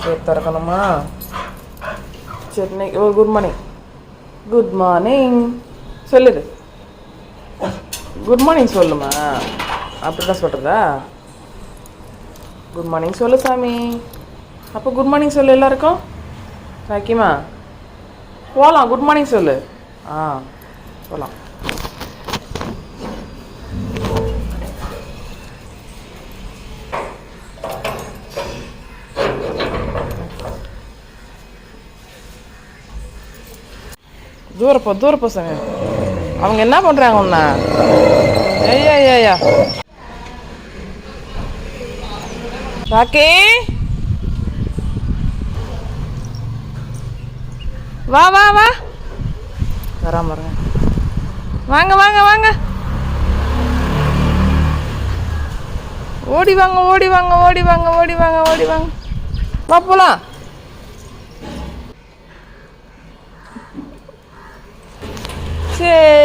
Gate திறக்கணுமா? சரி. ஓ, good morning. Good morning சொல்லுது. Good morning சொல்லுமா? அப்படி தான் சொல்கிறதா? குட் மார்னிங் சொல்லு சாமி. அப்போ குட் மார்னிங் சொல்லு எல்லாருக்கும். சாக்கியமா போகலாம். குட் மார்னிங் சொல்லு. போகலாம். தூரப்போ சாமி. அவங்க என்ன பண்ணுறாங்க உன்ன? ஐயா ராக்கி, வா வராம வாங்க. ஓடி வாங்க. வா போலாம். சரி.